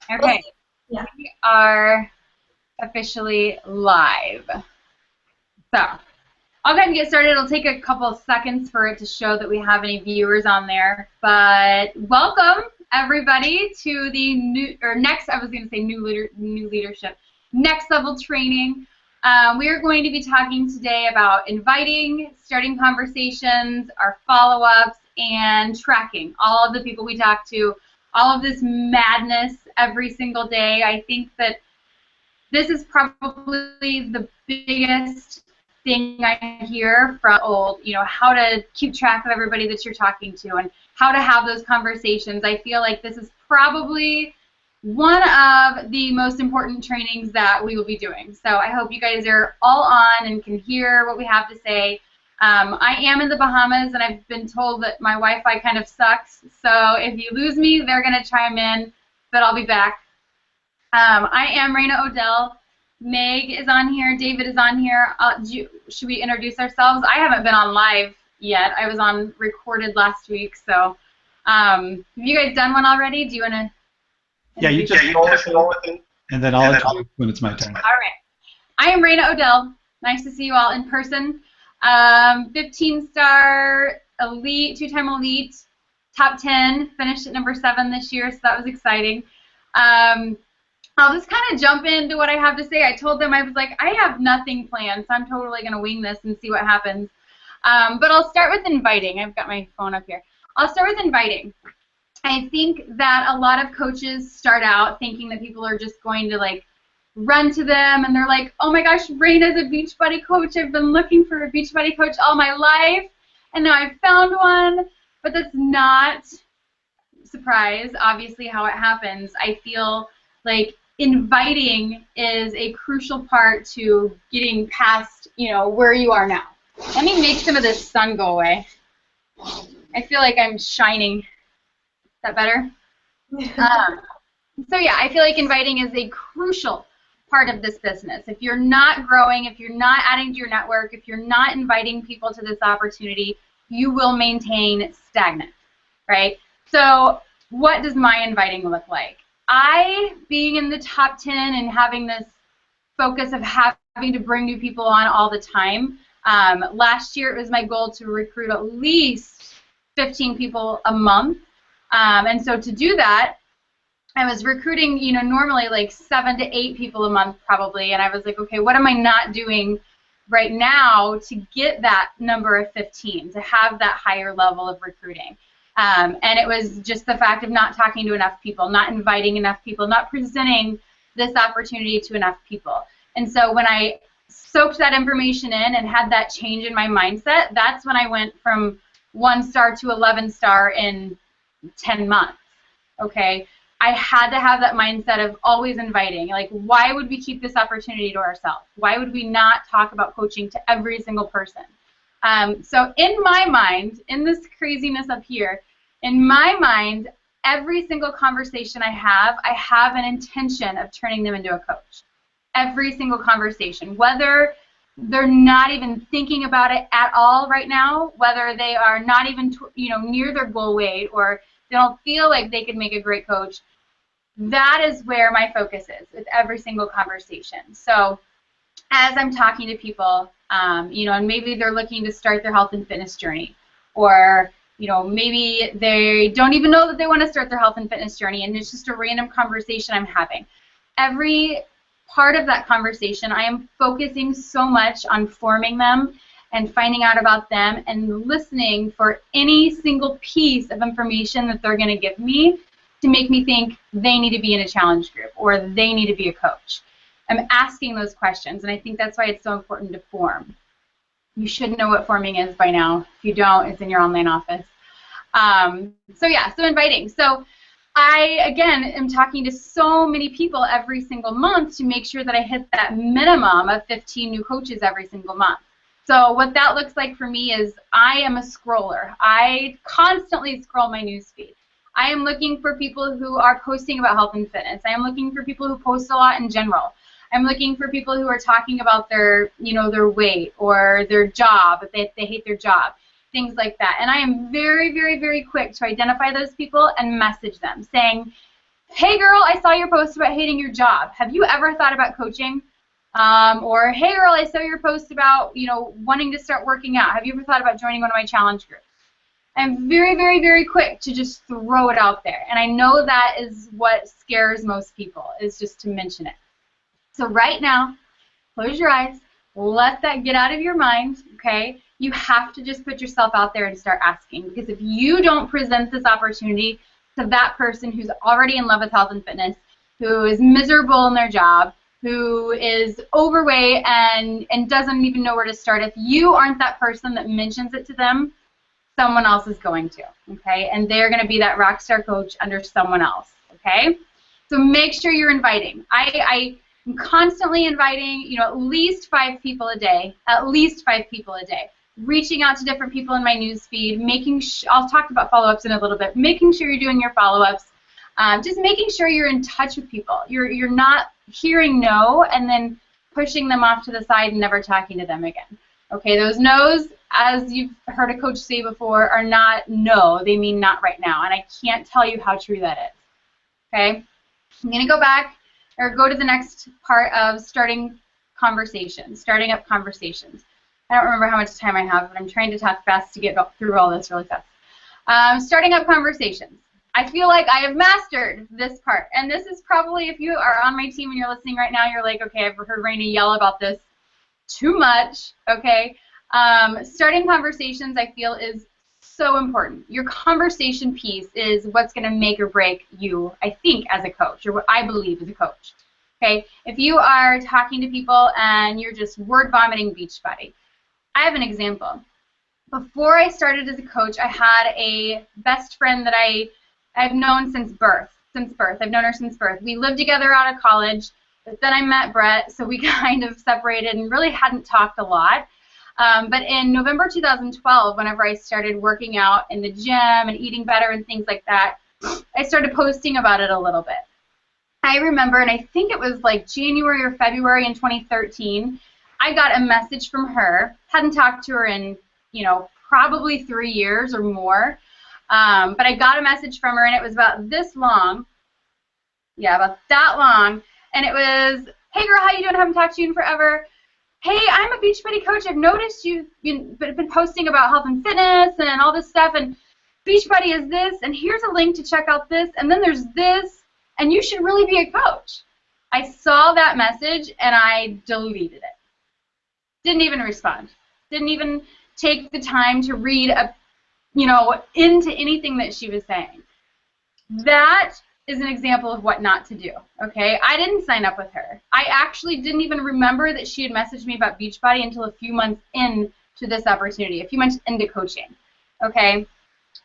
Okay, Yeah. we are officially live. So I'll go ahead and get started. It'll take a couple of seconds for it to show that we have any viewers on there. But welcome everybody to the new leadership, next level training. We are going to be talking today about inviting, starting conversations, our follow-ups, and tracking all of the people we talk to, all of this madness every single day. I think that this is probably the biggest thing I hear from how to keep track of everybody that you're talking to and how to have those conversations. I feel like this is probably one of the most important trainings that we will be doing. So I hope you guys are all on and can hear what we have to say. I am in the Bahamas, and I've been told that my Wi-Fi kind of sucks. So if you lose me, they're going to chime in, but I'll be back. I am Raina Odell. Meg is on here. David is on here. Should we introduce ourselves? I haven't been on live yet. I was on recorded last week. So have you guys done one already? Do you want to? Yeah, you just roll with it, and then I'll introduce when it's my turn. All right. I am Raina Odell. Nice to see you all in person. 15-star elite, two-time elite, top 10. Finished at number 7 this year, so that was exciting. I'll just kind of jump into what I have to say. I told them, I was like, I have nothing planned, so I'm totally going to wing this and see what happens. But I'll start with inviting. I've got my phone up here. I'll start with inviting. I think that a lot of coaches start out thinking that people are just going to like run to them and they're like, oh my gosh, Raina's a Beachbody coach. I've been looking for a Beachbody coach all my life, and now I've found one. But that's not, surprise, obviously how it happens. I feel like inviting is a crucial part to getting past, where you are now. Let me make some of this sun go away. I feel like I'm shining. Is that better? So yeah, I feel like inviting is a crucial part of this business. If you're not growing, if you're not adding to your network, if you're not inviting people to this opportunity, you will maintain stagnant, right? So what does my inviting look like? Being in the top 10 and having this focus of having to bring new people on all the time, last year it was my goal to recruit at least 15 people a month. And so to do that, I was recruiting, normally like 7 to 8 people a month probably, and I was like, okay, what am I not doing right now to get that number of 15, to have that higher level of recruiting? And it was just the fact of not talking to enough people, not inviting enough people, not presenting this opportunity to enough people. And so when I soaked that information in and had that change in my mindset, that's when I went from 1-star to 11-star in 10 months, okay? I had to have that mindset of always inviting. Like, why would we keep this opportunity to ourselves? Why would we not talk about coaching to every single person? So in my mind, in this craziness up here, in my mind, every single conversation I have an intention of turning them into a coach. Every single conversation, whether they're not even thinking about it at all right now, whether they are not even near their goal weight, or they don't feel like they could make a great coach, that is where my focus is with every single conversation. So as I'm talking to people, and maybe they're looking to start their health and fitness journey, or maybe they don't even know that they want to start their health and fitness journey, and it's just a random conversation I'm having. Every part of that conversation, I am focusing so much on forming them and finding out about them and listening for any single piece of information that they're going to give me to make me think they need to be in a challenge group or they need to be a coach. I'm asking those questions, and I think that's why it's so important to form. You should know what forming is by now. If you don't, it's in your online office. So inviting. So I, again, am talking to so many people every single month to make sure that I hit that minimum of 15 new coaches every single month. So what that looks like for me is I am a scroller. I constantly scroll my newsfeed. I am looking for people who are posting about health and fitness. I am looking for people who post a lot in general. I'm looking for people who are talking about their, their weight or their job, if they hate their job, things like that. And I am very, very, very quick to identify those people and message them saying, hey girl, I saw your post about hating your job. Have you ever thought about coaching? Or hey girl, I saw your post about, wanting to start working out. Have you ever thought about joining one of my challenge groups? I'm very, very, very quick to just throw it out there. And I know that is what scares most people, is just to mention it. So right now, close your eyes, let that get out of your mind, okay? You have to just put yourself out there and start asking, because if you don't present this opportunity to that person who's already in love with health and fitness, who is miserable in their job, who is overweight and doesn't even know where to start, if you aren't that person that mentions it to them, someone else is going to, okay? And they're going to be that rock star coach under someone else, okay? So make sure you're inviting. I'm constantly inviting, at least 5 people a day, reaching out to different people in my news feed, I'll talk about follow-ups in a little bit, making sure you're doing your follow-ups, just making sure you're in touch with people. You're not hearing no and then pushing them off to the side and never talking to them again. Okay, those no's, as you've heard a coach say before, are not no, they mean not right now, and I can't tell you how true that is. Okay, I'm going to go back, or go to the next part of starting up conversations. I don't remember how much time I have, but I'm trying to talk fast to get through all this really fast. Starting up conversations. I feel like I have mastered this part, and this is probably, if you are on my team and you're listening right now, you're like, okay, I've heard Raina yell about this too much, okay? Starting conversations, I feel, is so important. Your conversation piece is what's going to make or break you, I think, as a coach, or what I believe as a coach, okay? If you are talking to people and you're just word vomiting Beachbody, I have an example. Before I started as a coach, I had a best friend that I've known since birth. I've known her since birth. We lived together out of college. But then I met Brett, so we kind of separated and really hadn't talked a lot. But in November 2012, whenever I started working out in the gym and eating better and things like that, I started posting about it a little bit. I remember, and I think it was like January or February in 2013, I got a message from her. Hadn't talked to her in, probably 3 years or more. But I got a message from her, and it was about this long. Yeah, about that long. And it was, hey girl, how you doing? I haven't talked to you in forever. Hey, I'm a Beachbody coach. I've noticed you've been posting about health and fitness and all this stuff, and Beachbody is this, and here's a link to check out this, and then there's this, and you should really be a coach. I saw that message, and I deleted it. Didn't even respond. Didn't even take the time to read into anything that she was saying. That is an example of what not to do, okay? I didn't sign up with her. I actually didn't even remember that she had messaged me about Beachbody until a few months into this opportunity, a few months into coaching, okay?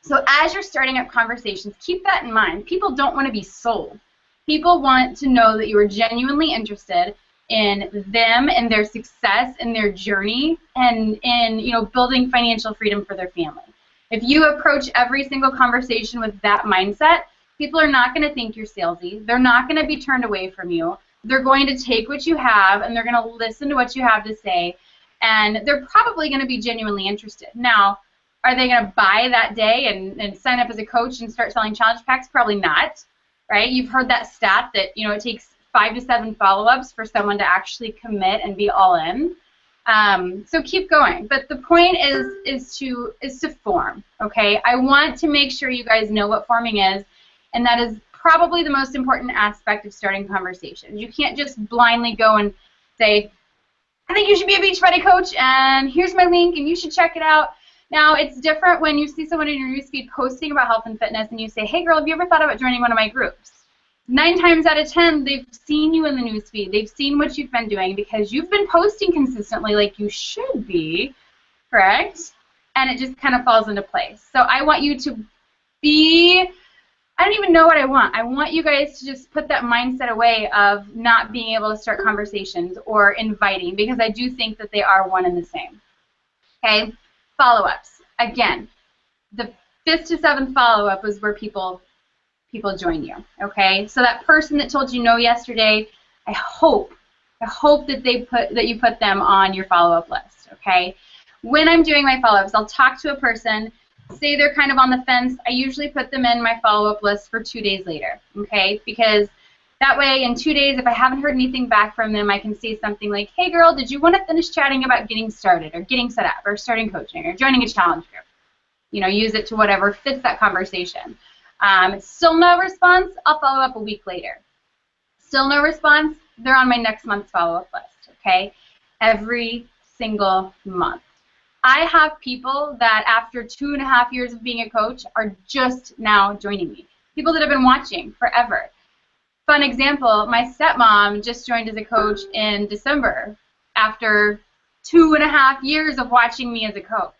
So as you're starting up conversations, keep that in mind. People don't want to be sold. People want to know that you are genuinely interested in them and their success and their journey and in building financial freedom for their family. If you approach every single conversation with that mindset, people are not going to think you're salesy. They're not going to be turned away from you. They're going to take what you have, and they're going to listen to what you have to say, and they're probably going to be genuinely interested. Now, are they going to buy that day and sign up as a coach and start selling challenge packs? Probably not, right? You've heard that stat that it takes 5 to 7 follow-ups for someone to actually commit and be all in. So keep going. But the point is to form, okay? I want to make sure you guys know what forming is. And that is probably the most important aspect of starting conversations. You can't just blindly go and say, I think you should be a Beachbody coach, and here's my link, and you should check it out. Now, it's different when you see someone in your newsfeed posting about health and fitness, and you say, hey, girl, have you ever thought about joining one of my groups? 9 times out of 10, they've seen you in the newsfeed. They've seen what you've been doing because you've been posting consistently like you should be, correct? And it just kind of falls into place. So I want you to be... I don't even know what I want. I want you guys to just put that mindset away of not being able to start conversations or inviting, because I do think that they are one and the same. Okay? Follow-ups. Again, the 5th to 7th follow-up is where people join you. Okay? So that person that told you no yesterday, I hope that you put them on your follow-up list. Okay? When I'm doing my follow-ups, I'll talk to a person say they're kind of on the fence, I usually put them in my follow-up list for 2 days later, okay? Because that way, in 2 days, if I haven't heard anything back from them, I can say something like, hey, girl, did you want to finish chatting about getting started or getting set up or starting coaching or joining a challenge group? You know, use it to whatever fits that conversation. Still no response, I'll follow up a week later. Still no response, they're on my next month's follow-up list, okay? Every single month. I have people that after 2.5 years of being a coach are just now joining me. People that have been watching forever. Fun example, my stepmom just joined as a coach in December after 2.5 years of watching me as a coach.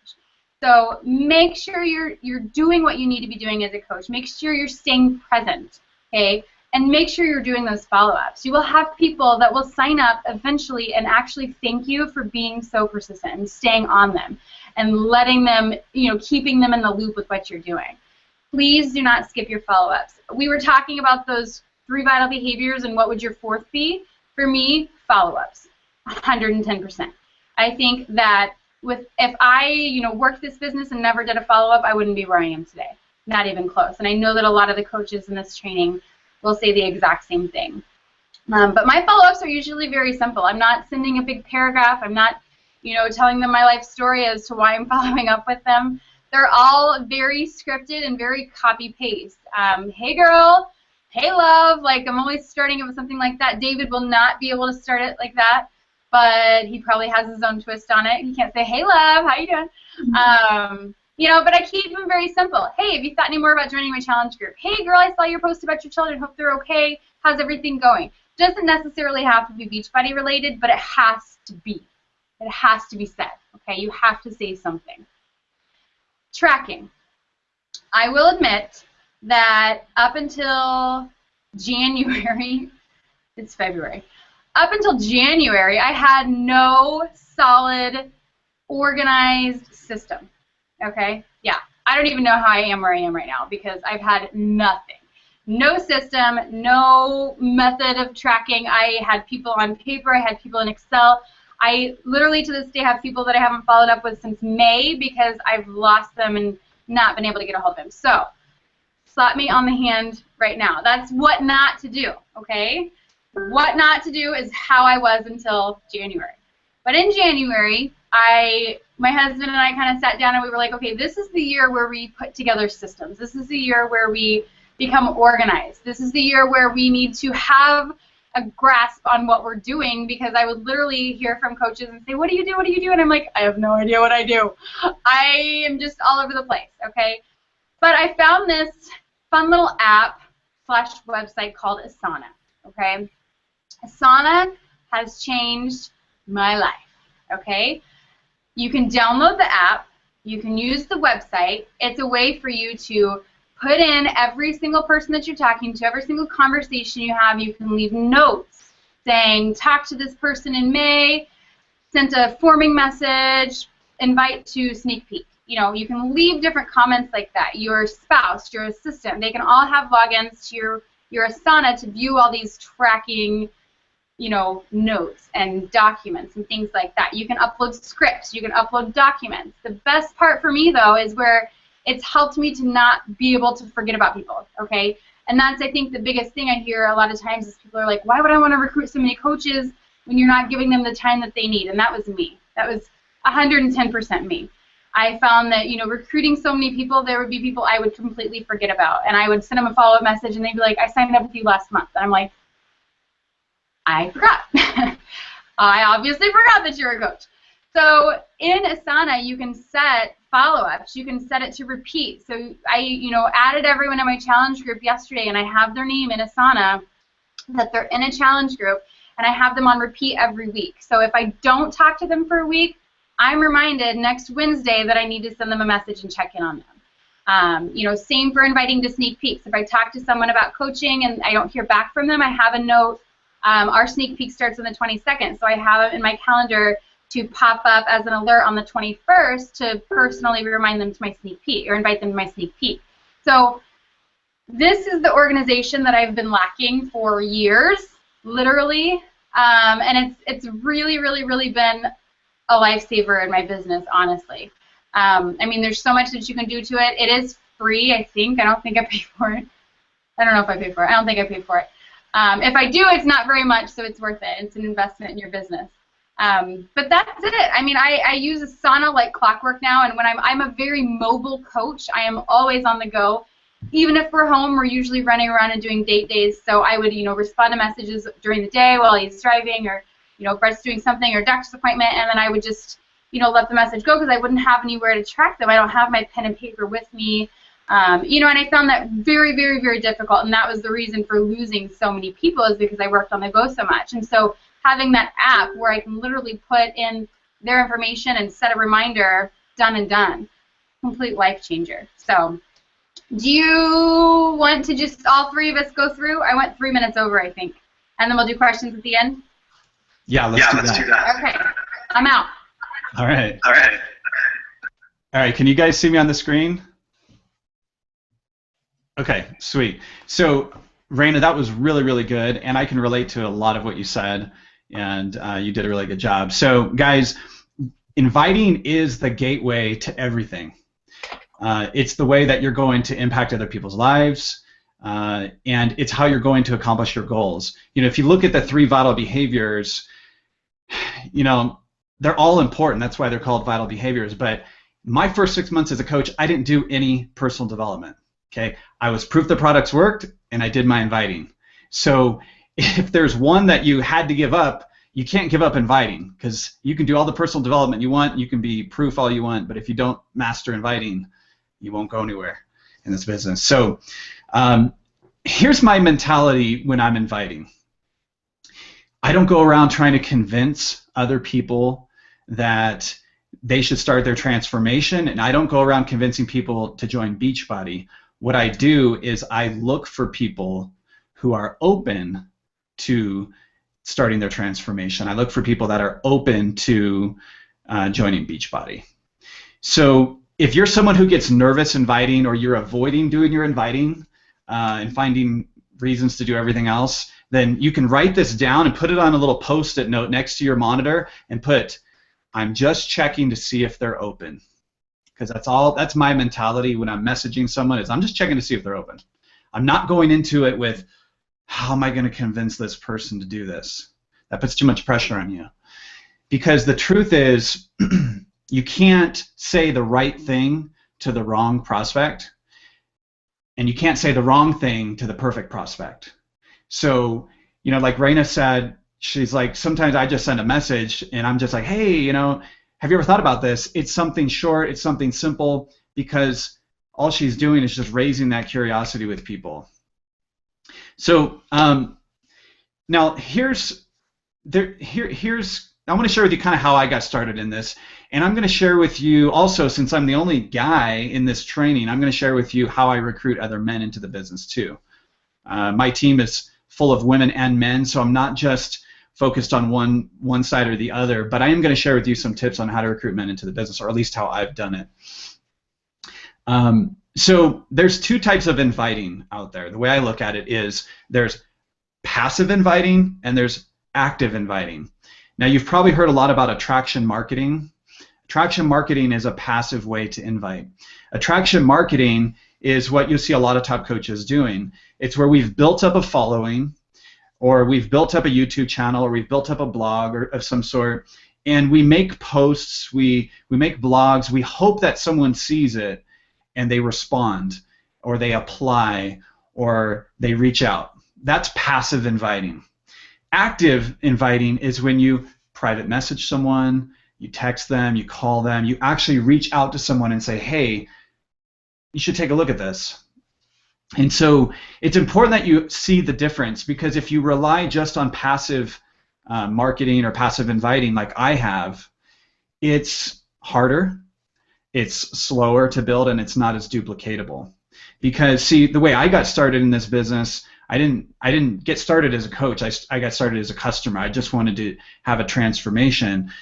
So make sure you're doing what you need to be doing as a coach. Make sure you're staying present, okay? And make sure you're doing those follow-ups. You will have people that will sign up eventually and actually thank you for being so persistent and staying on them and letting them, you know, keeping them in the loop with what you're doing. Please do not skip your follow-ups. We were talking about those 3 vital behaviors and what would your 4th be? For me, follow-ups, 110%. I think that if I, you know, worked this business and never did a follow-up, I wouldn't be where I am today. Not even close. And I know that a lot of the coaches in this training will say the exact same thing. But my follow-ups are usually very simple. I'm not sending a big paragraph. I'm not, you know, telling them my life story as to why I'm following up with them. They're all very scripted and very copy-paste. Hey, girl. Hey, love. Like, I'm always starting it with something like that. David will not be able to start it like that, but he probably has his own twist on it. He can't say, hey, love. How you doing? You know, but I keep them very simple. Hey, have you thought any more about joining my challenge group? Hey, girl, I saw your post about your children. Hope they're okay. How's everything going? Doesn't necessarily have to be Beachbody related, but it has to be. It has to be said, okay? You have to say something. Tracking. I will admit that up until January, it's February, up until January, I had no solid, organized system. Okay? Yeah. I don't even know how I am where I am right now because I've had nothing. No system, no method of tracking. I had people on paper. I had people in Excel. I literally to this day have people that I haven't followed up with since May because I've lost them and not been able to get a hold of them. So, slap me on the hand right now. That's what not to do, okay? What not to do is how I was until January. But in January, my husband and I kind of sat down and we were like, okay, this is the year where we put together systems. This is the year where we become organized. This is the year where we need to have a grasp on what we're doing because I would literally hear from coaches and say, what do you do? What do you do? And I'm like, I have no idea what I do. I am just all over the place, okay? But I found this fun little app / website called Asana, okay? Asana has changed my life, okay? You can download the app. You can use the website. It's a way for you to put in every single person that you're talking to, every single conversation you have. You can leave notes saying, talk to this person in May, sent a forming message, invite to sneak peek. You know, you can leave different comments like that. Your spouse, your assistant, they can all have logins to your Asana to view all these tracking, you know, notes and documents and things like that. You can upload scripts. You can upload documents. The best part for me, though, is where it's helped me to not be able to forget about people, okay? And that's, I think, the biggest thing I hear a lot of times is people are like, why would I want to recruit so many coaches when you're not giving them the time that they need? And that was me. That was 110% me. I found that, you know, recruiting so many people, there would be people I would completely forget about. And I would send them a follow-up message, and they'd be like, I signed up with you last month. And I'm like, I forgot. I obviously forgot that you're a coach. So in Asana, you can set follow-ups. You can set it to repeat. So I, you know, added everyone in my challenge group yesterday, and I have their name in Asana that they're in a challenge group, and I have them on repeat every week. So if I don't talk to them for a week, I'm reminded next Wednesday that I need to send them a message and check in on them. You know, same for inviting to sneak peeks. If I talk to someone about coaching and I don't hear back from them, I have a note. Our sneak peek starts on the 22nd, so I have it in my calendar to pop up as an alert on the 21st to personally remind them to my sneak peek or invite them to my sneak peek. So this is the organization that I've been lacking for years, literally, and it's really, really, really been a lifesaver in my business, honestly. I mean, there's so much that you can do to it. It is free, I think. I don't think I pay for it. I don't know if I pay for it. I don't think I pay for it. If I do, it's not very much, so it's worth it. It's an investment in your business. But that's it. I mean, I use Asana like clockwork now, and when I'm a very mobile coach. I am always on the go. Even if we're home, we're usually running around and doing date days. So I would, respond to messages during the day while he's driving, or, if Brett's doing something, or doctor's appointment, and then I would just, let the message go, because I wouldn't have anywhere to track them. I don't have my pen and paper with me. And I found that very, very, very difficult, and that was the reason for losing so many people, is because I worked on the go so much. And so having that app where I can literally put in their information and set a reminder, done and done, complete life changer. So do you want to just all three of us go through? I went 3 minutes over, I think, and then we'll do questions at the end. Yeah, let's do that. Okay, I'm out. All right. All right, can you guys see me on the screen? Okay, sweet. So, Raina, that was really, really good, and I can relate to a lot of what you said, and you did a really good job. So, guys, inviting is the gateway to everything. It's the way that you're going to impact other people's lives, and it's how you're going to accomplish your goals. If you look at the 3 vital behaviors, they're all important. That's why they're called vital behaviors. But my first 6 months as a coach, I didn't do any personal development. Okay, I was proof the products worked, and I did my inviting. So if there's one that you had to give up, you can't give up inviting, because you can do all the personal development you want, you can be proof all you want, but if you don't master inviting, you won't go anywhere in this business. So here's my mentality when I'm inviting. I don't go around trying to convince other people that they should start their transformation, and I don't go around convincing people to join Beachbody. What I do is I look for people who are open to starting their transformation. I look for people that are open to joining Beachbody. So if you're someone who gets nervous inviting, or you're avoiding doing your inviting and finding reasons to do everything else, then you can write this down and put it on a little post-it note next to your monitor and put, "I'm just checking to see if they're open." Because that's my mentality when I'm messaging someone, is I'm just checking to see if they're open. I'm not going into it with, how am I going to convince this person to do this? That puts too much pressure on you. Because the truth is, you can't say the right thing to the wrong prospect, and you can't say the wrong thing to the perfect prospect. So, like Raina said, she's like, sometimes I just send a message, and I'm just like, hey, have you ever thought about this? It's something short, it's something simple, because all she's doing is just raising that curiosity with people. So now here's I want to share with you kind of how I got started in this, and I'm going to share with you also, since I'm the only guy in this training, I'm going to share with you how I recruit other men into the business too. My team is full of women and men, so I'm not just focused on one side or the other, but I am going to share with you some tips on how to recruit men into the business, or at least how I've done it. So there's 2 types of inviting out there. The way I look at it is there's passive inviting and there's active inviting. Now, you've probably heard a lot about attraction marketing. Attraction marketing is a passive way to invite. Attraction marketing is what you see a lot of top coaches doing. It's where we've built up a following, or we've built up a YouTube channel, or we've built up a blog or of some sort, and we make posts, we make blogs, we hope that someone sees it and they respond, or they apply, or they reach out. That's passive inviting. Active inviting is when you private message someone, you text them, you call them, you actually reach out to someone and say, hey, you should take a look at this. And so it's important that you see the difference, because if you rely just on passive marketing or passive inviting like I have, it's harder, it's slower to build, and it's not as duplicatable. Because, see, the way I got started in this business, I didn't get started as a coach. I got started as a customer. I just wanted to have a transformation.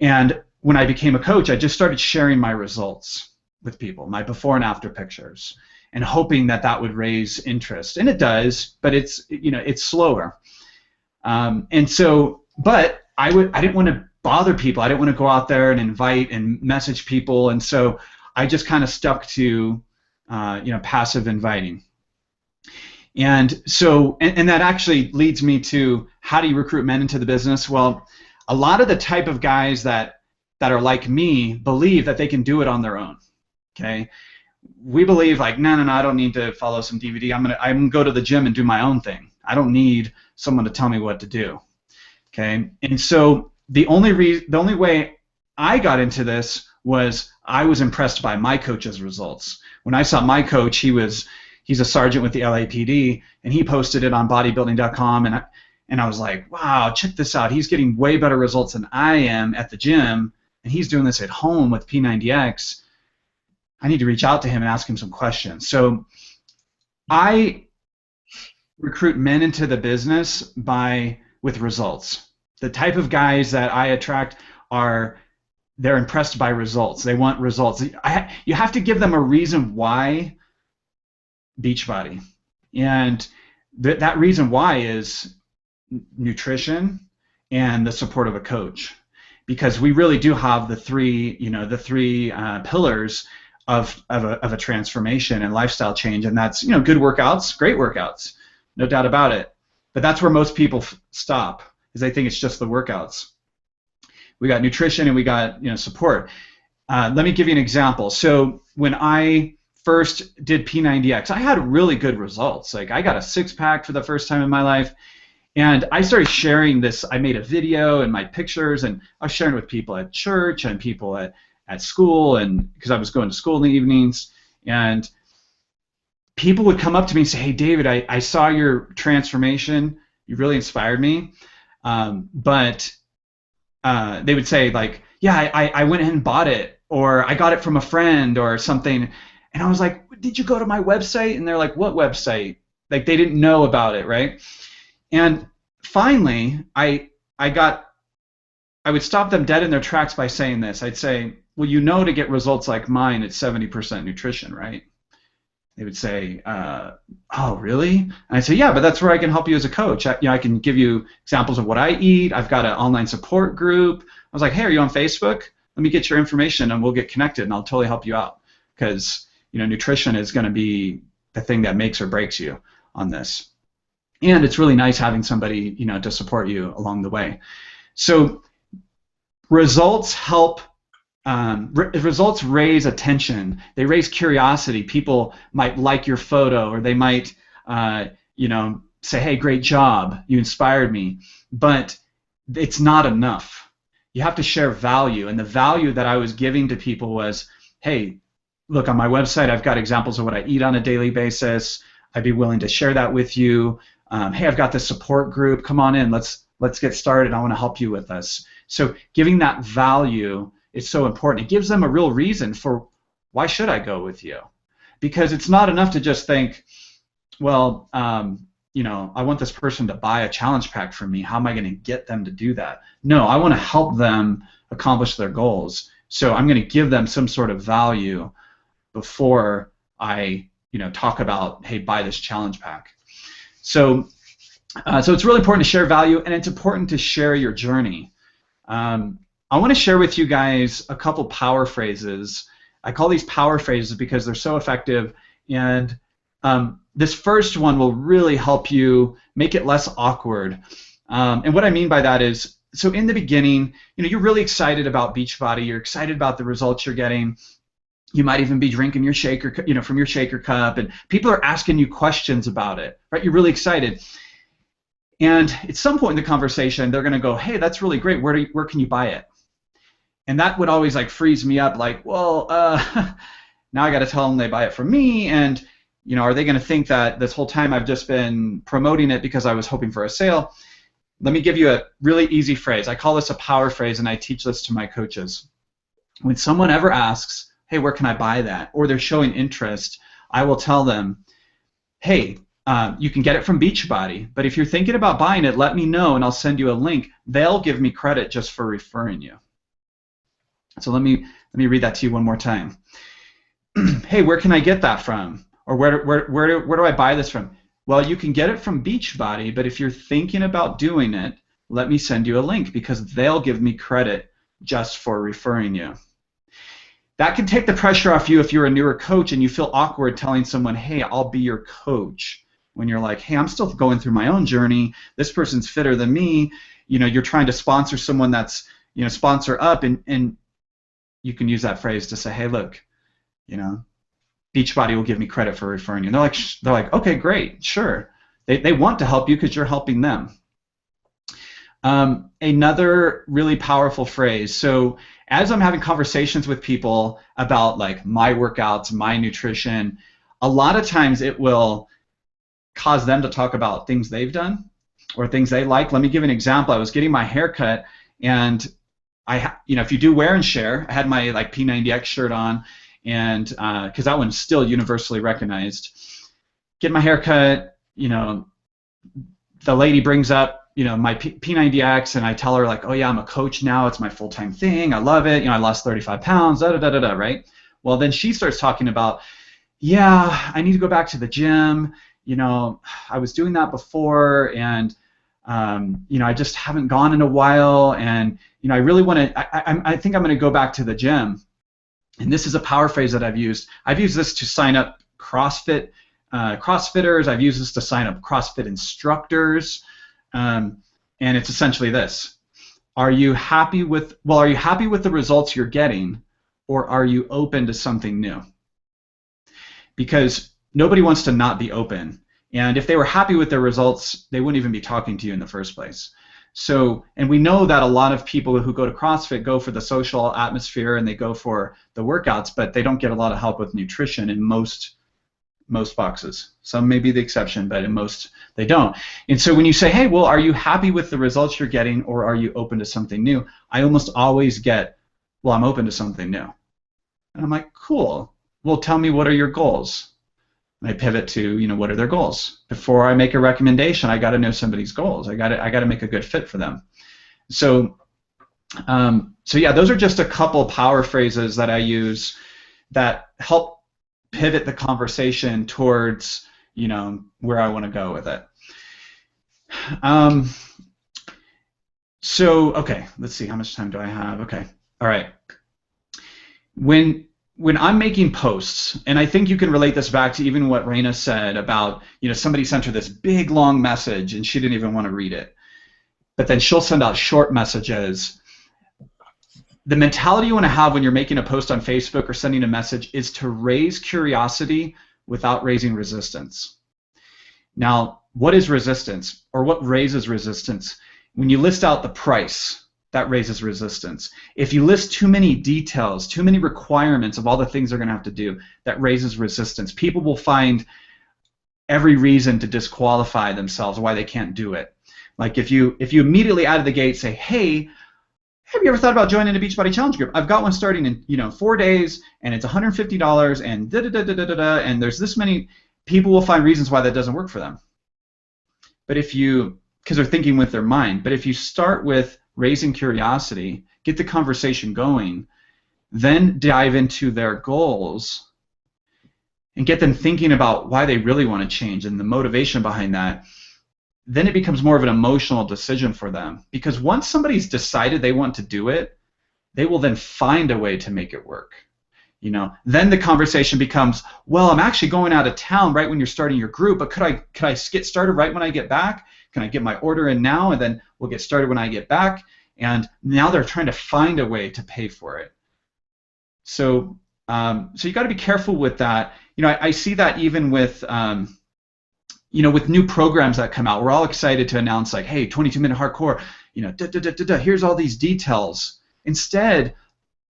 And when I became a coach, I just started sharing my results with people, my before and after pictures, and hoping that that would raise interest. And it does, but it's slower. And so, but I didn't want to bother people. I didn't want to go out there and invite and message people, and so I just kind of stuck to passive inviting. And so, and that actually leads me to, how do you recruit men into the business? Well, a lot of the type of guys that are like me believe that they can do it on their own. Okay, we believe like, no, I don't need to follow some DVD. I'm gonna go to the gym and do my own thing. I don't need someone to tell me what to do. Okay, and so the only way I got into this was I was impressed by my coach's results. When I saw my coach, he's a sergeant with the LAPD, and he posted it on bodybuilding.com, and I was like, wow, check this out. He's getting way better results than I am at the gym, and he's doing this at home with P90X. I need to reach out to him and ask him some questions. So I recruit men into the business with results. The type of guys that I attract they're impressed by results. They want results. You have to give them a reason why Beachbody. And that reason why is nutrition and the support of a coach. Because we really do have the three pillars of a transformation and lifestyle change, and that's good workouts, great workouts, no doubt about it. But that's where most people stop, is they think it's just the workouts. We got nutrition and we got support. Let me give you an example. So when I first did P90X, I had really good results. Like, I got a six-pack for the first time in my life, and I started sharing this. I made a video and my pictures, and I was sharing with people at church and people at school, and because I was going to school in the evenings, and people would come up to me and say, hey, David, I saw your transformation. You really inspired me. But they would say, like, yeah, I went ahead and bought it, or I got it from a friend or something. And I was like, did you go to my website? And they're like, what website? Like, they didn't know about it, right? And finally, I would stop them dead in their tracks by saying this. I'd say, well, to get results like mine, it's 70% nutrition, right? They would say, oh, really? And I'd say, yeah, but that's where I can help you as a coach. I can give you examples of what I eat. I've got an online support group. I was like, hey, are you on Facebook? Let me get your information and we'll get connected, and I'll totally help you out, because nutrition is going to be the thing that makes or breaks you on this. And it's really nice having somebody to support you along the way. So results help. Results raise attention. They raise curiosity. People might like your photo, or they might, say, "Hey, great job! You inspired me." But it's not enough. You have to share value, and the value that I was giving to people was, "Hey, look, on my website, I've got examples of what I eat on a daily basis. I'd be willing to share that with you. Hey, I've got this support group. Come on in. Let's get started. I want to help you with this." So giving that value is so important. It gives them a real reason for, why should I go with you? Because it's not enough to just think, well, I want this person to buy a challenge pack from me. How am I going to get them to do that? No, I want to help them accomplish their goals. So I'm going to give them some sort of value before I, talk about, hey, buy this challenge pack. So it's really important to share value, and it's important to share your journey. I want to share with you guys a couple power phrases. I call these power phrases because they're so effective, and this first one will really help you make it less awkward. And what I mean by that is, so in the beginning, you're really excited about Beachbody. You're excited about the results you're getting. You might even be drinking your shaker, from your shaker cup, and people are asking you questions about it, right? You're really excited. And at some point in the conversation, they're going to go, hey, that's really great. Where can you buy it? And that would always freeze me up, like, well, now I got to tell them they buy it from me, and are they going to think that this whole time I've just been promoting it because I was hoping for a sale? Let me give you a really easy phrase. I call this a power phrase, and I teach this to my coaches. When someone ever asks, hey, where can I buy that? Or they're showing interest, I will tell them, hey, you can get it from Beachbody, but if you're thinking about buying it, let me know and I'll send you a link. They'll give me credit just for referring you. So let me read that to you one more time. Hey, where can I get that from? Or where do I buy this from? Well, you can get it from Beachbody, but if you're thinking about doing it, let me send you a link because they'll give me credit just for referring you. That can take the pressure off you if you're a newer coach and you feel awkward telling someone, hey, I'll be your coach. When you're like, hey, I'm still going through my own journey. This person's fitter than me. You're trying to sponsor someone that's, sponsor up, and you can use that phrase to say, hey, look, Beachbody will give me credit for referring you. And they're like, okay, great, sure. They want to help you because you're helping them. Another really powerful phrase. So as I'm having conversations with people about like my workouts, my nutrition, a lot of times it will cause them to talk about things they've done or things they like. Let me give an example. I was getting my hair cut, and if you do wear and share, I had my like P90X shirt on, and because that one's still universally recognized. Get my hair cut, the lady brings up my P90X, and I tell her like, oh yeah, I'm a coach now. It's my full-time thing. I love it. I lost 35 pounds. Da da da da da. Right. Well, then she starts talking about, yeah, I need to go back to the gym. I was doing that before, and I just haven't gone in a while, and I really want to. I think I'm going to go back to the gym. And this is a power phrase that I've used. I've used this to sign up CrossFitters. I've used this to sign up CrossFit instructors. And it's essentially this: are you happy with the results you're getting, or are you open to something new? Because nobody wants to not be open. And if they were happy with their results, they wouldn't even be talking to you in the first place. So, and we know that a lot of people who go to CrossFit go for the social atmosphere and they go for the workouts, but they don't get a lot of help with nutrition in most boxes. Some may be the exception, but in most they don't. And so when you say, hey, well, are you happy with the results you're getting, or are you open to something new? I almost always get, well, I'm open to something new. And I'm like, cool. Well, tell me, what are your goals? And I pivot to, what are their goals? Before I make a recommendation, I got to know somebody's goals. I got to make a good fit for them. So yeah, those are just a couple power phrases that I use that help pivot the conversation towards, where I want to go with it. So, okay, let's see, how much time do I have? Okay, all right. When I'm making posts, and I think you can relate this back to even what Raina said about, somebody sent her this big long message and she didn't even want to read it. But then she'll send out short messages. The mentality you want to have when you're making a post on Facebook or sending a message is to raise curiosity without raising resistance. Now, what is resistance, or what raises resistance? When you list out the price, that raises resistance. If you list too many details, too many requirements of all the things they're going to have to do, that raises resistance. People will find every reason to disqualify themselves why they can't do it. Like if you immediately out of the gate say, hey, have you ever thought about joining a Beachbody Challenge group? I've got one starting in 4 days, and it's $150, and and there's this many. People will find reasons why that doesn't work for them. But because they're thinking with their mind. But if you start with raising curiosity, get the conversation going, then dive into their goals and get them thinking about why they really want to change and the motivation behind that, then it becomes more of an emotional decision for them. Because once somebody's decided they want to do it, they will then find a way to make it work. Then the conversation becomes, well, I'm actually going out of town right when you're starting your group, but could I get started right when I get back? Can I get my order in now, and then we'll get started when I get back? And now they're trying to find a way to pay for it. So you got to be careful with that. I see that even with with new programs that come out. We're all excited to announce like, hey, 22-minute hardcore. Here's all these details. Instead,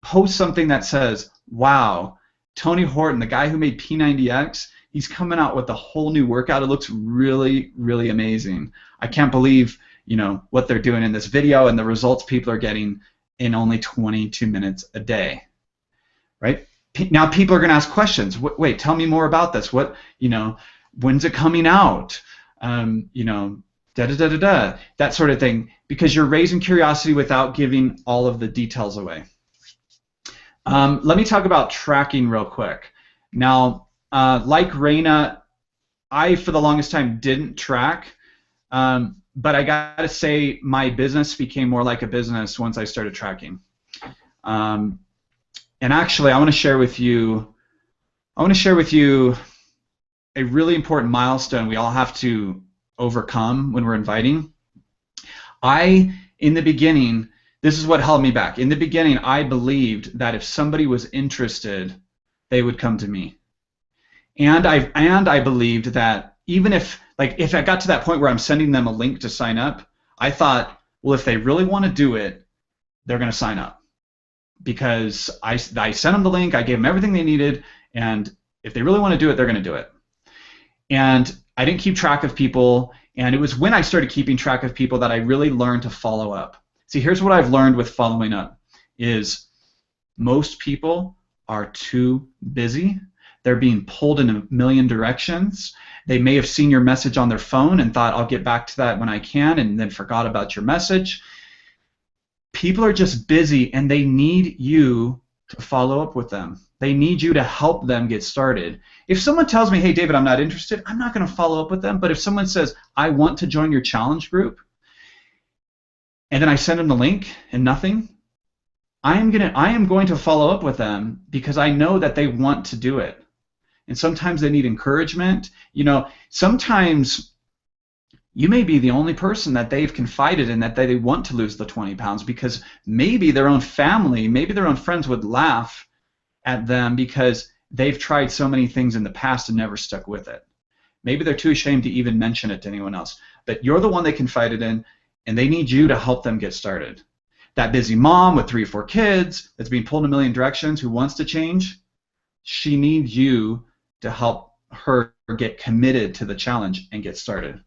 post something that says, wow, Tony Horton, the guy who made P90X, he's coming out with a whole new workout. It looks really, really amazing. I can't believe, what they're doing in this video and the results people are getting in only 22 minutes a day, right? Now people are going to ask questions. Wait, tell me more about this. What, when's it coming out? That sort of thing, because you're raising curiosity without giving all of the details away. Let me talk about tracking real quick. Now, like Raina, I, for the longest time, didn't track. But I got to say, my business became more like a business once I started tracking. And actually, I want to share with you a really important milestone we all have to overcome when we're inviting. In the beginning, this is what held me back. In the beginning, I believed that if somebody was interested, they would come to me. And I believed that even if I got to that point where I'm sending them a link to sign up, I thought, well, if they really want to do it, they're going to sign up. Because I sent them the link, I gave them everything they needed, and if they really want to do it, they're going to do it. And I didn't keep track of people, and it was when I started keeping track of people that I really learned to follow up. See, here's what I've learned with following up, is most people are too busy. They're being pulled in a million directions. They may have seen your message on their phone and thought, I'll get back to that when I can, and then forgot about your message. People are just busy, and they need you to follow up with them. They need you to help them get started. If someone tells me, hey, David, I'm not interested, I'm not going to follow up with them. But if someone says, I want to join your challenge group, and then I send them the link and nothing, I am going to follow up with them because I know that they want to do it. And sometimes they need encouragement. You know, sometimes you may be the only person that they've confided in that they want to lose the 20 pounds, because maybe their own family, maybe their own friends would laugh at them because they've tried so many things in the past and never stuck with it. Maybe they're too ashamed to even mention it to anyone else. But you're the one they confided in, and they need you to help them get started. That busy mom with 3 or 4 kids that's being pulled in a million directions who wants to change, she needs you to help her get committed to the challenge and get started.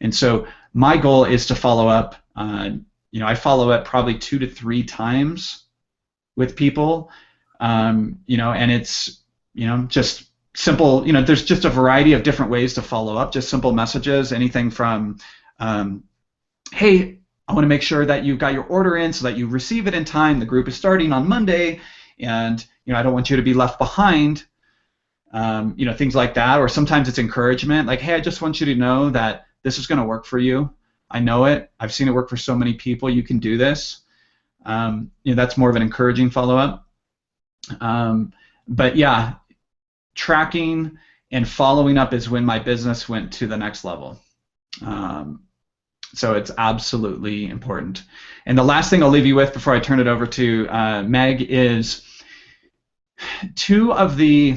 And so my goal is to follow up. I follow up probably 2 to 3 times with people, and it's, just simple. There's just a variety of different ways to follow up. Just simple messages, anything from, hey, I want to make sure that you've got your order in so that you receive it in time. The group is starting on Monday, and I don't want you to be left behind. Things like that. Or sometimes it's encouragement, like, hey, I just want you to know that this is going to work for you. I know it. I've seen it work for so many people. You can do this. That's more of an encouraging follow-up. But yeah, tracking and following up is when my business went to the next level. So it's absolutely important. And the last thing I'll leave you with before I turn it over to Meg is 2 of the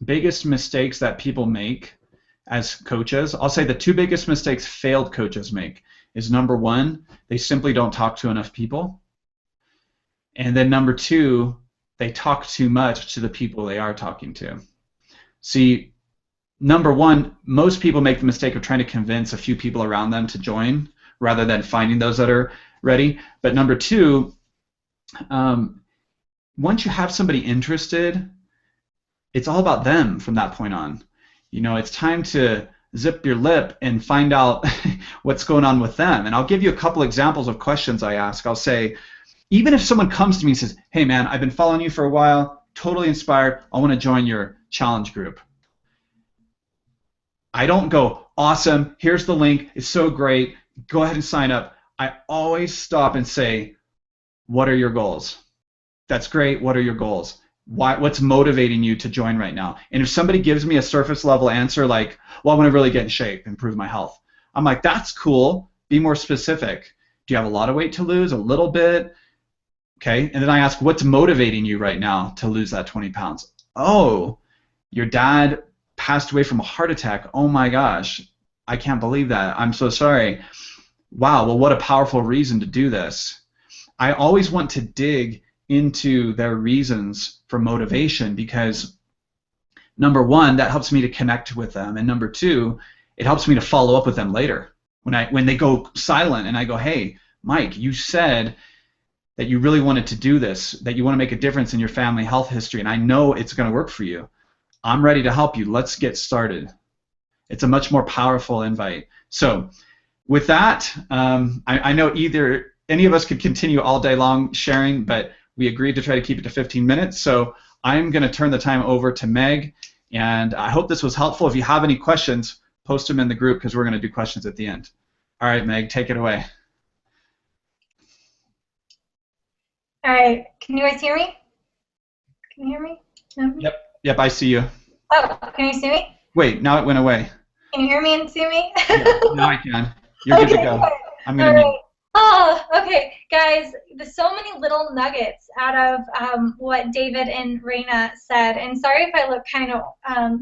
biggest mistakes that people make as coaches. I'll say the 2 biggest mistakes failed coaches make is, number 1, they simply don't talk to enough people. And then number 2, they talk too much to the people they are talking to. See, number 1, most people make the mistake of trying to convince a few people around them to join rather than finding those that are ready. But number 2, once you have somebody interested, it's all about them from that point on. It's time to zip your lip and find out what's going on with them. And I'll give you a couple examples of questions I ask. I'll say, even if someone comes to me and says, hey man, I've been following you for a while, totally inspired, I want to join your challenge group. I don't go, awesome, here's the link, it's so great, go ahead and sign up. I always stop and say, what are your goals? That's great, what are your goals? What's motivating you to join right now? And if somebody gives me a surface level answer like, well, I want to really get in shape, improve my health, I'm like, that's cool, be more specific. Do you have a lot of weight to lose? A little bit? Okay, and then I ask, what's motivating you right now to lose that 20 pounds? Oh, your dad passed away from a heart attack. Oh my gosh, I can't believe that. I'm so sorry. Wow, well, what a powerful reason to do this. I always want to dig into their reasons for motivation because, number 1, that helps me to connect with them, and number 2, it helps me to follow up with them later. When they go silent and I go, hey, Mike, you said that you really wanted to do this, that you want to make a difference in your family health history, and I know it's going to work for you. I'm ready to help you. Let's get started. It's a much more powerful invite. So with that, I know either any of us could continue all day long sharing, but we agreed to try to keep it to 15 minutes. So I'm going to turn the time over to Meg, and I hope this was helpful. If you have any questions, post them in the group because we're going to do questions at the end. All right, Meg, take it away. All right, can you guys hear me? Can you hear me? No? Yep, I see you. Oh, can you see me? Wait, now it went away. Can you hear me and see me? Yeah, now I can. You're good to go. Good. I'm going to mute. Oh, okay, guys, there's so many little nuggets out of what David and Raina said, and sorry if I look kind of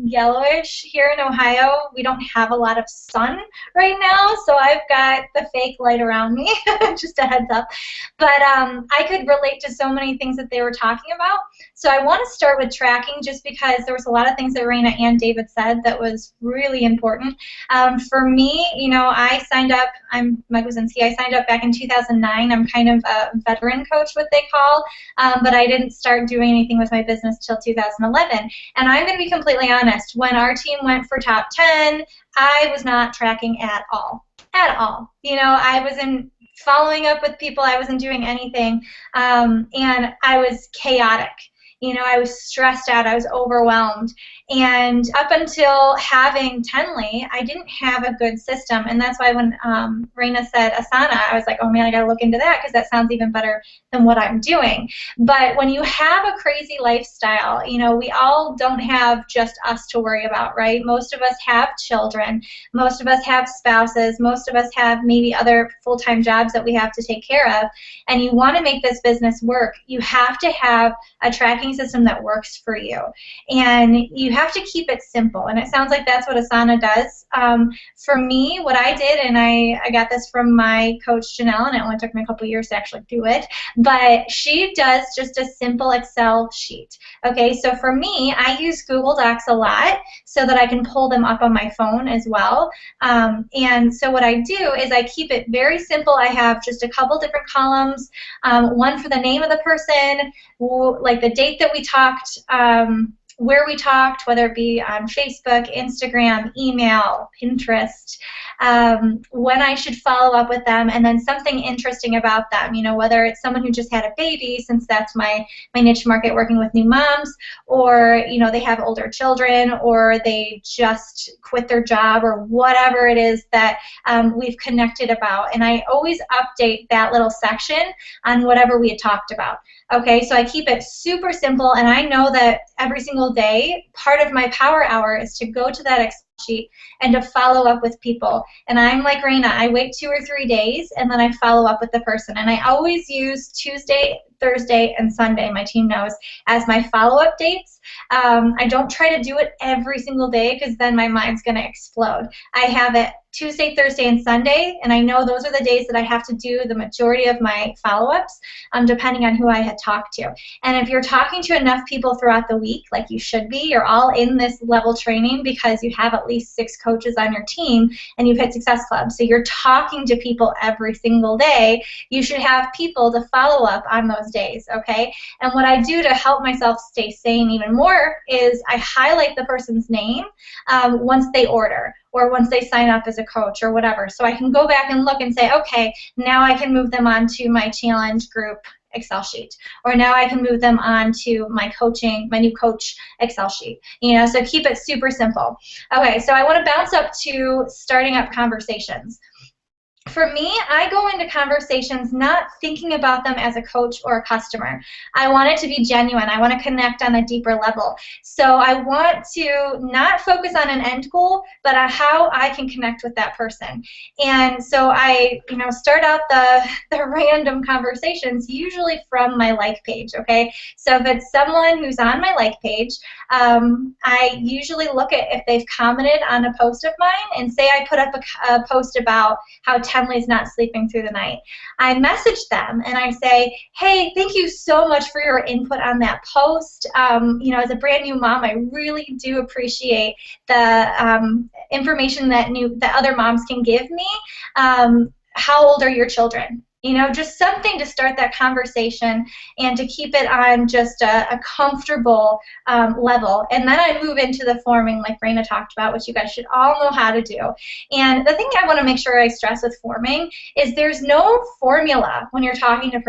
yellowish. Here in Ohio, we don't have a lot of sun right now, so I've got the fake light around me, just a heads up. But I could relate to so many things that they were talking about, so I want to start with tracking just because there was a lot of things that Raina and David said that was really important. For me, you know, I signed up, I'm Meg Wazinski, I signed up back in 2009. I'm kind of a veteran coach, what they call, but I didn't start doing anything with my business till 2011. And I'm going to be completely honest, when our team went for top 10, I was not tracking at all. At all. You know, I wasn't following up with people, I wasn't doing anything, and I was chaotic. You know, I was stressed out, I was overwhelmed. And up until having Tenley, I didn't have a good system. And that's why when Raina said Asana, I was like, oh man, I gotta look into that because that sounds even better than what I'm doing. But when you have a crazy lifestyle, you know, we all don't have just us to worry about, right? Most of us have children, most of us have spouses, most of us have maybe other full-time jobs that we have to take care of. And you want to make this business work, you have to have a tracking system that works for you. And you have to keep it simple. And it sounds like that's what Asana does. For me, what I did, and I got this from my coach Janelle, and it only took me a couple years to actually do it, but she does just a simple Excel sheet. Okay, so for me, I use Google Docs a lot so that I can pull them up on my phone as well. And so what I do is I keep it very simple. I have just a couple different columns, one for the name of the person, like the date that we talked, where we talked, whether it be on Facebook, Instagram, email, Pinterest, when I should follow up with them, and then something interesting about them, you know, whether it's someone who just had a baby, since that's my niche market, working with new moms, or, you know, they have older children, or they just quit their job, or whatever it is that we've connected about. And I always update that little section on whatever we had talked about. Okay, so I keep it super simple, and I know that every single day, part of my power hour is to go to that Excel sheet and to follow up with people. And I'm like Raina, I wait 2 or 3 days, and then I follow up with the person. And I always use Tuesday, Thursday, and Sunday, my team knows, as my follow-up dates. I don't try to do it every single day because then my mind's going to explode. I have it Tuesday, Thursday, and Sunday, and I know those are the days that I have to do the majority of my follow-ups, depending on who I had talked to. And if you're talking to enough people throughout the week, like you should be, you're all in this level training because you have at least 6 coaches on your team, and you've hit Success Club. So you're talking to people every single day. You should have people to follow up on those days, okay? And what I do to help myself stay sane even more is I highlight the person's name once they order, or once they sign up as a coach or whatever. So I can go back and look and say, okay, now I can move them on to my challenge group Excel sheet, or now I can move them on to my coaching, my new coach Excel sheet. You know, so keep it super simple. Okay, so I want to bounce up to starting up conversations. For me, I go into conversations not thinking about them as a coach or a customer. I want it to be genuine. I want to connect on a deeper level. So I want to not focus on an end goal, but on how I can connect with that person. And so I, you know, start out the random conversations, usually from my like page, okay? So if it's someone who's on my like page, I usually look at if they've commented on a post of mine, and say I put up a post about how Tenley's not sleeping through the night. I message them and I say, hey, thank you so much for your input on that post. You know, as a brand new mom, I really do appreciate the information that other moms can give me. How old are your children? You know, just something to start that conversation and to keep it on just a comfortable level. And then I move into the forming, like Raina talked about, which you guys should all know how to do. And the thing I want to make sure I stress with forming is there's no formula when you're talking to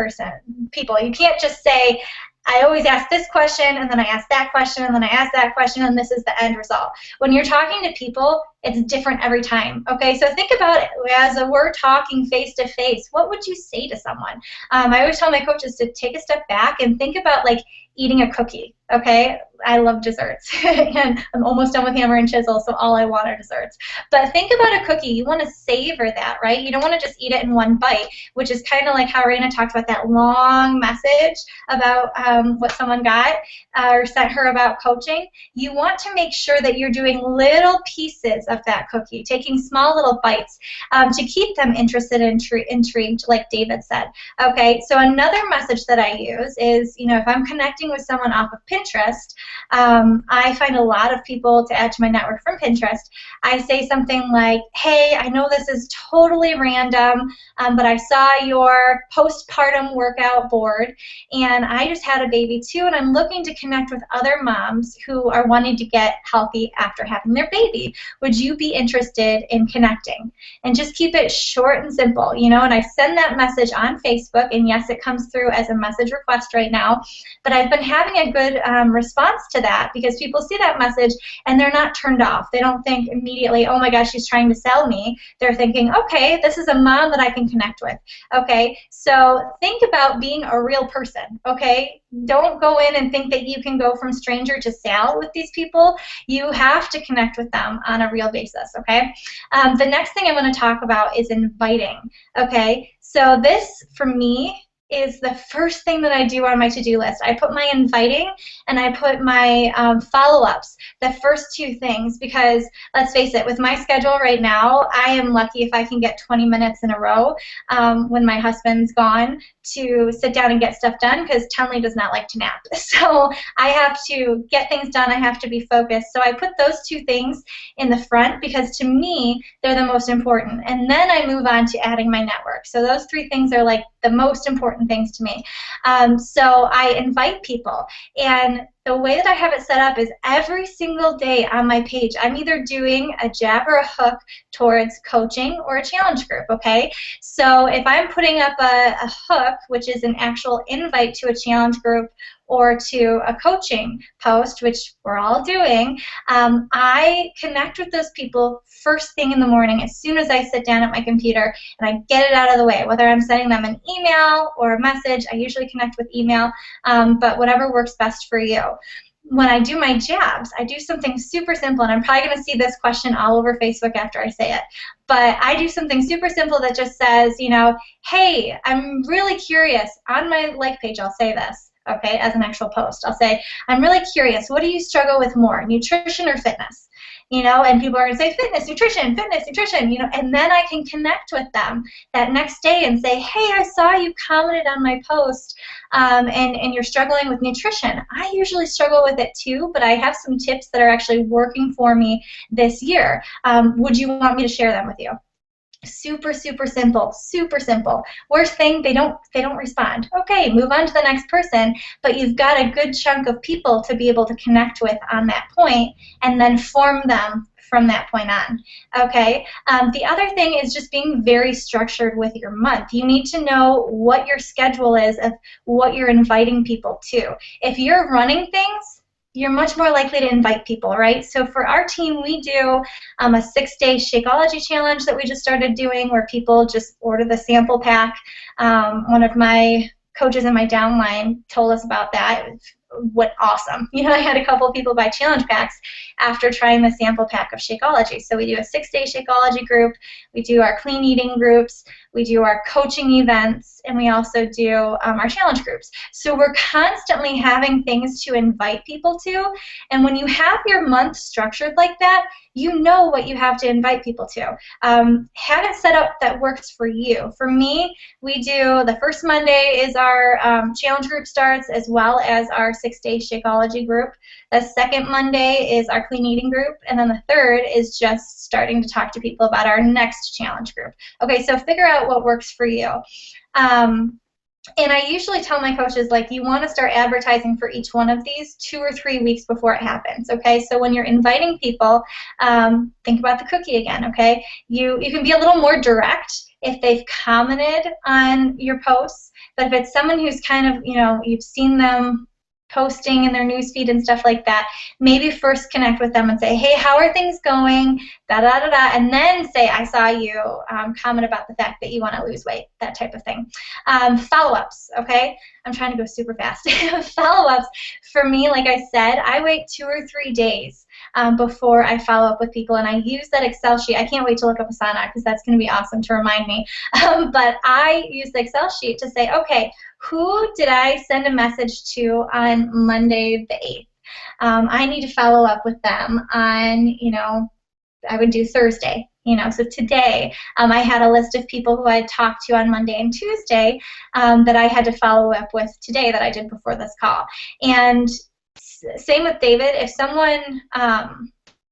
people. You can't just say, I always ask this question, and then I ask that question, and then I ask that question, and this is the end result. When you're talking to people, It's different every time, okay? So think about it as we're talking face-to-face. What would you say to someone? I always tell my coaches to take a step back and think about, like, eating a cookie, okay? I love desserts, and I'm almost done with hammer and chisel, so all I want are desserts. But think about a cookie. You want to savor that, right? You don't want to just eat it in one bite, which is kind of like how Raina talked about that long message about what someone got or sent her about coaching. You want to make sure that you're doing little pieces of that cookie, taking small little bites to keep them interested and intrigued, like David said. Okay, so another message that I use is, you know, if I'm connecting with someone off of Pinterest, I find a lot of people to add to my network from Pinterest. I say something like, hey, I know this is totally random, but I saw your postpartum workout board, and I just had a baby too, and I'm looking to connect with other moms who are wanting to get healthy after having their baby. Would you be interested in connecting? And just keep it short and simple, you know, and I send that message on Facebook, and yes, it comes through as a message request right now, but I've been having a good response to that because people see that message and they're not turned off. They don't think immediately, oh my gosh, she's trying to sell me. They're thinking, okay, this is a mom that I can connect with. Okay, so think about being a real person, okay? Don't go in and think that you can go from stranger to sal with these people. You have to connect with them on a real basis, okay? The next thing I want to talk about is inviting, okay? So this, for me, is the first thing that I do on my to-do list. I put my inviting and I put my follow-ups, the first two things, because let's face it, with my schedule right now, I am lucky if I can get 20 minutes in a row when my husband's gone to sit down and get stuff done, because Tenley does not like to nap. So I have to get things done. I have to be focused. So I put those two things in the front because to me, they're the most important. And then I move on to adding my network. So those three things are like the most important things to me. So I invite people, and the way that I have it set up is every single day on my page, I'm either doing a jab or a hook towards coaching or a challenge group, okay? So if I'm putting up a hook, which is an actual invite to a challenge group or to a coaching post, which we're all doing, I connect with those people first thing in the morning as soon as I sit down at my computer and I get it out of the way. Whether I'm sending them an email or a message, I usually connect with email, but whatever works best for you. When I do my jabs, I do something super simple, and I'm probably going to see this question all over Facebook after I say it, but I do something super simple that just says, you know, hey, I'm really curious. On my like page, I'll say this, okay, as an actual post. I'll say, I'm really curious, what do you struggle with more, nutrition or fitness? You know, and people are going to say fitness, nutrition, you know, and then I can connect with them that next day and say, hey, I saw you commented on my post and you're struggling with nutrition. I usually struggle with it too, but I have some tips that are actually working for me this year. Would you want me to share them with you? Super, super simple, super simple. Worst thing, they don't respond. Okay, move on to the next person, but you've got a good chunk of people to be able to connect with on that point and then form them from that point on. Okay, the other thing is just being very structured with your month. You need to know what your schedule is of what you're inviting people to. If you're running things, you're much more likely to invite people, right? So for our team, we do a 6-day Shakeology challenge that we just started doing where people just order the sample pack. One of my coaches in my downline told us about that. What awesome. You know, I had a couple of people buy challenge packs after trying the sample pack of Shakeology. So we do a 6-day Shakeology group, we do our clean eating groups, we do our coaching events, and we also do our challenge groups. So we're constantly having things to invite people to, and when you have your month structured like that, you know what you have to invite people to. Have it set up that works for you. For me, we do the first Monday is our challenge group starts as well as our 6-day Shakeology group. The second Monday is our clean eating group, and then the third is just starting to talk to people about our next challenge group. Okay, so figure out what works for you. And I usually tell my coaches, like, you want to start advertising for each one of these 2 or 3 weeks before it happens, okay? So when you're inviting people, think about the cookie again, okay? You can be a little more direct if they've commented on your posts, but if it's someone who's kind of, you know, you've seen them posting in their newsfeed and stuff like that, maybe first connect with them and say, hey, how are things going, da-da-da-da, and then say, I saw you comment about the fact that you want to lose weight, that type of thing. Follow-ups, okay? I'm trying to go super fast. Follow-ups, for me, like I said, I wait 2 or 3 days before I follow up with people, and I use that Excel sheet. I can't wait to look up Asana because that's going to be awesome to remind me. But I use the Excel sheet to say, okay, who did I send a message to on Monday the 8th? I need to follow up with them on, you know, I would do Thursday. You know, so today I had a list of people who I had talked to on Monday and Tuesday that I had to follow up with today that I did before this call. And same with David. If someone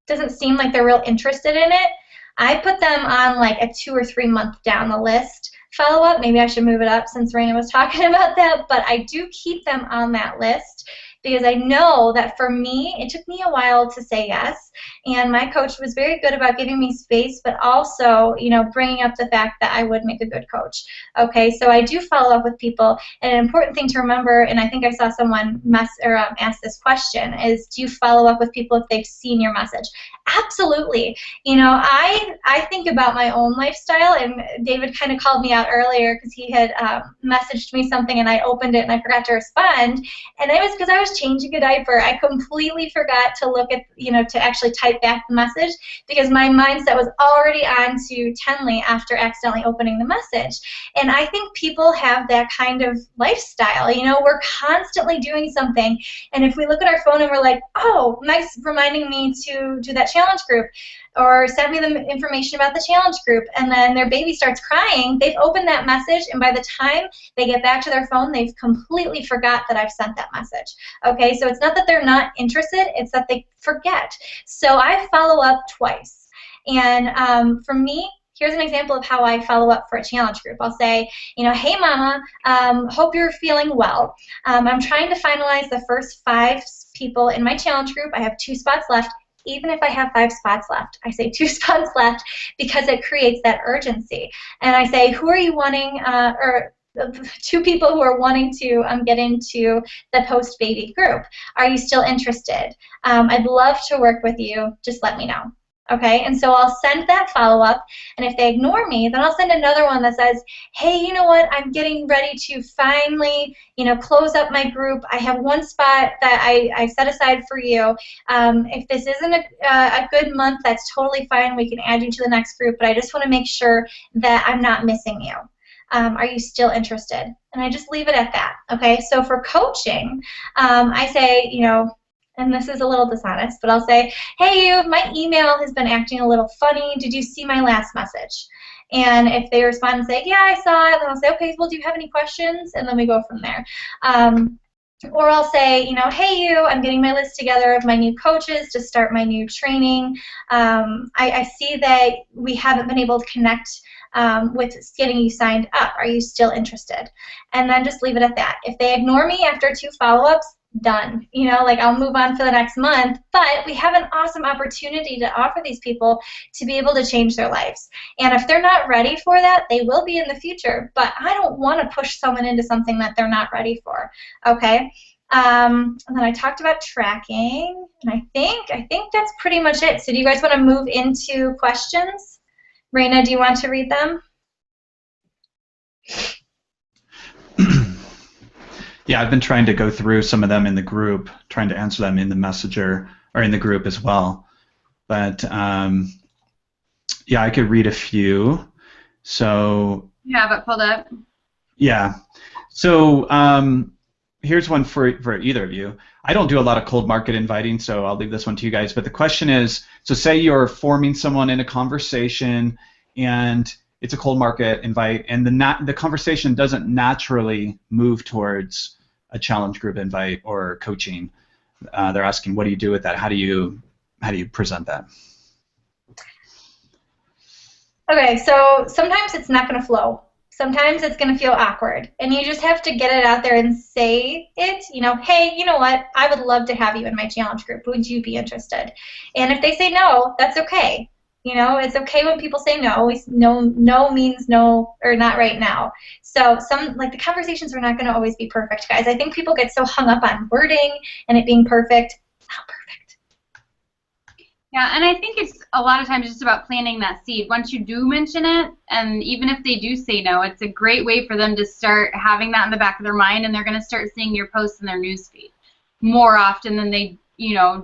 doesn't seem like they're real interested in it, I put them on like a 2 or 3 month down the list follow-up. Maybe I should move it up since Raina was talking about that, but I do keep them on that list because I know that for me, it took me a while to say yes, and my coach was very good about giving me space, but also, you know, bringing up the fact that I would make a good coach. Okay, so I do follow up with people, and an important thing to remember, and I think I saw someone ask this question, is do you follow up with people if they've seen your message? Absolutely. You know, I think about my own lifestyle, and David kind of called me out earlier because he had messaged me something, and I opened it, and I forgot to respond, and it was because I was changing a diaper. I completely forgot to look at, you know, to actually type back the message because my mindset was already on to Tenley after accidentally opening the message. And I think people have that kind of lifestyle. You know, we're constantly doing something, and if we look at our phone and we're like, oh, Meg's reminding me to do that challenge group, or send me the information about the challenge group, and then their baby starts crying, they've opened that message, and by the time they get back to their phone, they've completely forgot that I've sent that message. Okay, so it's not that they're not interested, it's that they forget. So I follow up twice. And for me, here's an example of how I follow up for a challenge group. I'll say, you know, hey mama, hope you're feeling well. I'm trying to finalize the first 5 people in my challenge group. I have 2 spots left. Even if I have 5 spots left, I say 2 spots left because it creates that urgency. And I say, who are you wanting, or 2 people who are wanting to get into the post-baby group. Are you still interested? I'd love to work with you. Just let me know. Okay, and so I'll send that follow-up, and if they ignore me, then I'll send another one that says, hey, you know what, I'm getting ready to finally, you know, close up my group. I have 1 spot that I set aside for you. If this isn't a good month, that's totally fine. We can add you to the next group, but I just want to make sure that I'm not missing you. Are you still interested? And I just leave it at that, okay? So for coaching, I say, you know, and this is a little dishonest, but I'll say, hey, you, my email has been acting a little funny. Did you see my last message? And if they respond and say, yeah, I saw it, then I'll say, okay, well, do you have any questions? And then we go from there. Or I'll say, you know, hey, you, I'm getting my list together of my new coaches to start my new training. I see that we haven't been able to connect with getting you signed up. Are you still interested? And then just leave it at that. If they ignore me after 2 follow-ups, done. You know, like I'll move on for the next month, but we have an awesome opportunity to offer these people to be able to change their lives. And if they're not ready for that, they will be in the future, but I don't want to push someone into something that they're not ready for. Okay? And then I talked about tracking, and I think that's pretty much it. So do you guys want to move into questions? Raina, do you want to read them? Yeah, I've been trying to go through some of them in the group, trying to answer them in the messenger or in the group as well. But yeah, I could read a few. So you have it pulled up. Yeah. So here's one for either of you. I don't do a lot of cold market inviting, so I'll leave this one to you guys. But the question is, so say you're forming someone in a conversation, and it's a cold market invite, and the conversation doesn't naturally move towards a challenge group invite or coaching. They're asking, what do you do with that? How do you present that? Okay, so sometimes it's not going to flow. Sometimes it's going to feel awkward, and you just have to get it out there and say it. You know, hey, you know what? I would love to have you in my challenge group. Would you be interested? And if they say no, that's okay. You know, it's okay when people say no. No means no, or not right now. So the conversations are not going to always be perfect, guys. I think people get so hung up on wording and it being perfect. Not perfect. Yeah, and I think it's a lot of times just about planting that seed. Once you do mention it, and even if they do say no, it's a great way for them to start having that in the back of their mind, and they're going to start seeing your posts in their newsfeed more often than they,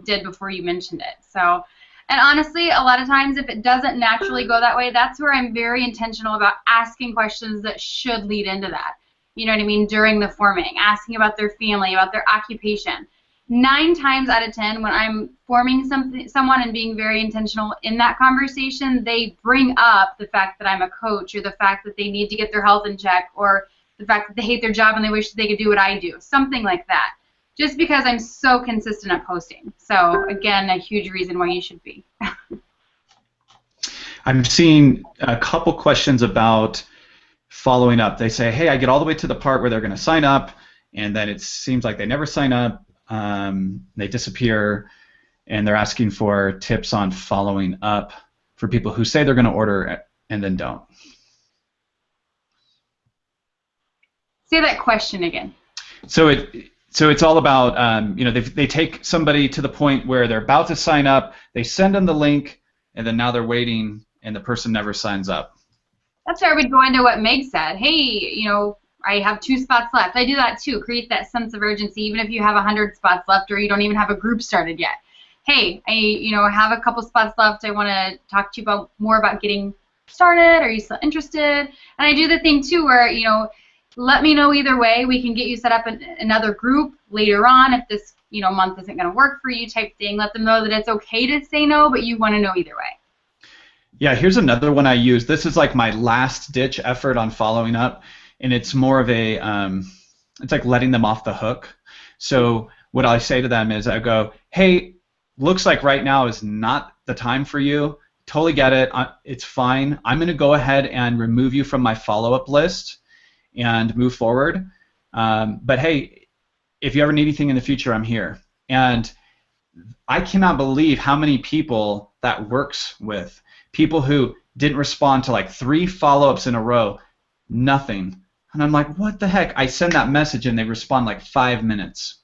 did before you mentioned it. So, and honestly, a lot of times if it doesn't naturally go that way, that's where I'm very intentional about asking questions that should lead into that. You know what I mean? During the forming, asking about their family, about their occupation. 9 times out of 10, when I'm forming someone and being very intentional in that conversation, they bring up the fact that I'm a coach, or the fact that they need to get their health in check, or the fact that they hate their job and they wish that they could do what I do, something like that. Just because I'm so consistent at posting. So again, a huge reason why you should be. I'm seeing a couple questions about following up. They say, hey, I get all the way to the part where they're going to sign up, and then it seems like they never sign up. They disappear, and they're asking for tips on following up for people who say they're going to order and then don't. Say that question again. So it's all about, they take somebody to the point where they're about to sign up, they send them the link, and then now they're waiting, and the person never signs up. That's where I would go into what Meg said. Hey, I have 2 spots left. I do that too. Create that sense of urgency, even if you have 100 spots left or you don't even have a group started yet. Hey, I have a couple spots left. I want to talk to you more about getting started. Are you still interested? And I do the thing too where, let me know either way. We can get you set up in another group later on if this, month isn't going to work for you type thing. Let them know that it's okay to say no, but you want to know either way. Yeah, here's another one I use. This is like my last ditch effort on following up, and it's more of a, it's like letting them off the hook. So what I say to them is I go, hey, looks like right now is not the time for you. Totally get it. It's fine. I'm going to go ahead and remove you from my follow-up list and move forward. But hey, if you ever need anything in the future, I'm here. And I cannot believe how many people that works with. People who didn't respond to like 3 follow-ups in a row, nothing. And I'm like, what the heck? I send that message and they respond like 5 minutes.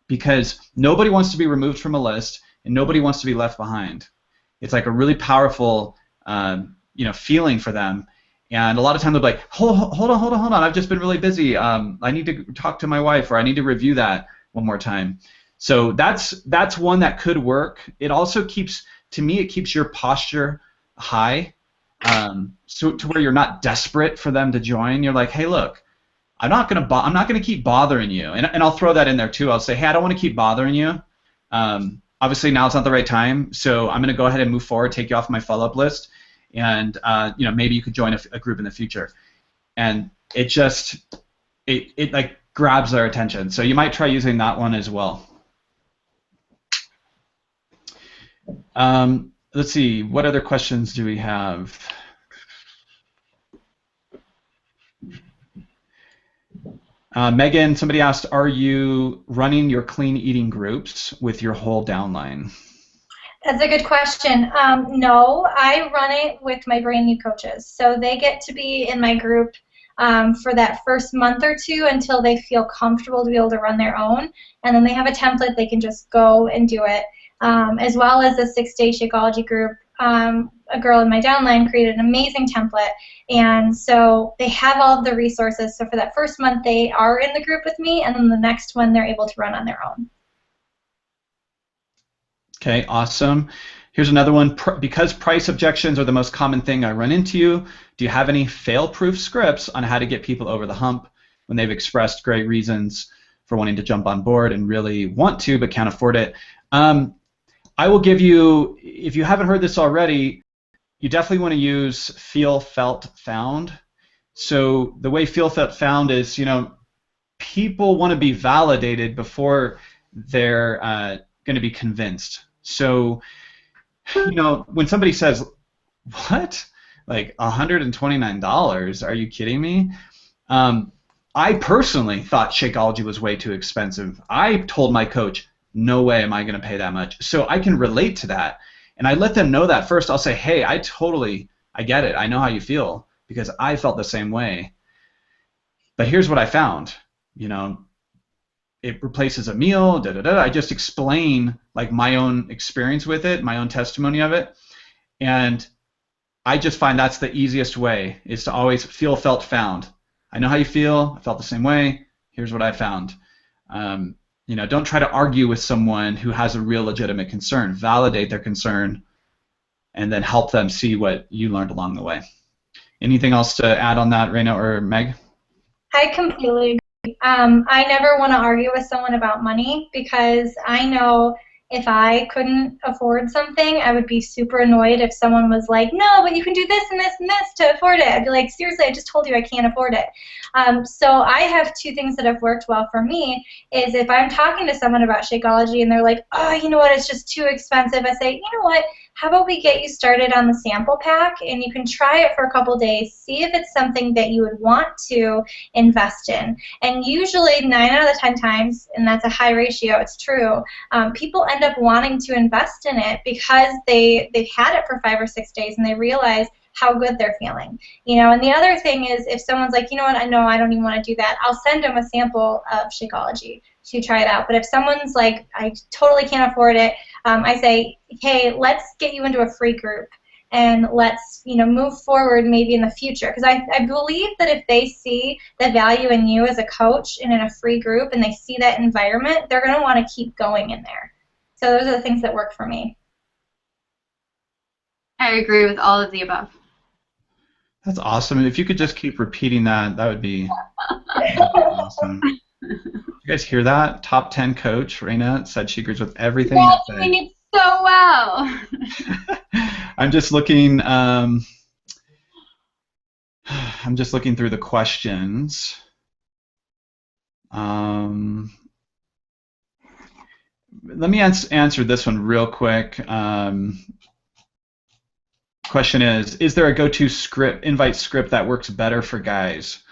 Because nobody wants to be removed from a list and nobody wants to be left behind. It's like a really powerful feeling for them. And a lot of times they'll be like, hold on, I've just been really busy. I need to talk to my wife, or I need to review that one more time. So that's one that could work. It also keeps your posture high, so to where you're not desperate for them to join. You're like, hey, look, I'm not gonna keep bothering you, and I'll throw that in there too. I'll say, hey, I don't want to keep bothering you. Obviously now it's not the right time, so I'm gonna go ahead and move forward, take you off my follow-up list. And maybe you could join a group in the future, and it like grabs their attention. So you might try using that one as well. Let's see, what other questions do we have? Megan, somebody asked, are you running your clean eating groups with your whole downline? That's a good question. No, I run it with my brand new coaches. So they get to be in my group for that first month or 2 until they feel comfortable to be able to run their own. And then they have a template. They can just go and do it. As well as the 6-day Shakeology group. A girl in my downline created an amazing template. And so they have all of the resources. So for that first month, they are in the group with me. And then the next one, they're able to run on their own. Okay, awesome. Here's another one. Because price objections are the most common thing I run into, do you have any fail-proof scripts on how to get people over the hump when they've expressed great reasons for wanting to jump on board and really want to but can't afford it? I will give you, if you haven't heard this already, you definitely want to use Feel, Felt, Found. So the way Feel, Felt, Found is, people want to be validated before they're going to be convinced. So, when somebody says, what? Like $129? Are you kidding me? I personally thought Shakeology was way too expensive. I told my coach, no way am I going to pay that much. So I can relate to that. And I let them know that first. I'll say, hey, I get it. I know how you feel because I felt the same way. But here's what I found. You know, it replaces a meal, da da da. I just explain like my own experience with it, my own testimony of it. And I just find that's the easiest way, is to always feel, felt, found. I know how you feel. I felt the same way. Here's what I found. You know, don't try to argue with someone who has a real legitimate concern. Validate their concern and then help them see what you learned along the way. Anything else to add on that, Raina or Meg? I completely agree. I never want to argue with someone about money because I know if I couldn't afford something, I would be super annoyed if someone was like, no, but you can do this and this and this to afford it. I'd be like, seriously, I just told you I can't afford it. So I have two things that have worked well for me is if I'm talking to someone about Shakeology and they're like, oh, you know what, it's just too expensive, I say, you know what, how about we get you started on the sample pack and you can try it for a couple days, see if it's something that you would want to invest in. And usually 9 out of the 10 times, and that's a high ratio, it's true, people end up wanting to invest in it because they've had it for 5 or 6 days and they realize how good they're feeling. You know, and the other thing is if someone's like, you know what, no, I don't even want to do that, I'll send them a sample of Shakeology to try it out. But if someone's like, I totally can't afford it, I say, hey, let's get you into a free group and let's, you know, move forward maybe in the future. Because I believe that if they see the value in you as a coach and in a free group and they see that environment, they're going to want to keep going in there. So those are the things that work for me. I agree with all of the above. That's awesome. And if you could just keep repeating that, that would be awesome. You guys hear that? Top 10 coach, Raina, said she agrees with everything. You're doing it so well. I'm just looking. I'm just looking through the questions. Let me answer this one real quick. Question is there a go-to script, invite script that works better for guys?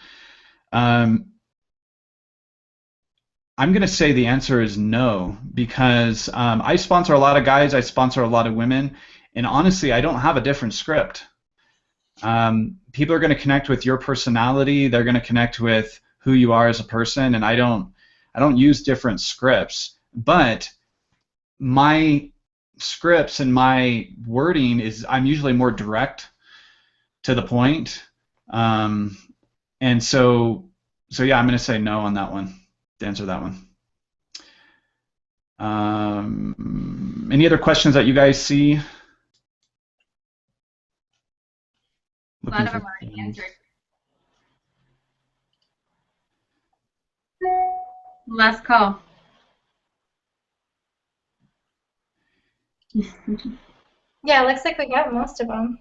I'm going to say the answer is no, because I sponsor a lot of guys, I sponsor a lot of women, and honestly, I don't have a different script. People are going to connect with your personality, they're going to connect with who you are as a person, and I don't use different scripts, but my scripts and my wording is I'm usually more direct to the point, and so yeah, I'm going to say no on that one. To answer that one. Any other questions that you guys see? A lot of them are already answered. Last call. Yeah, it looks like we got most of them.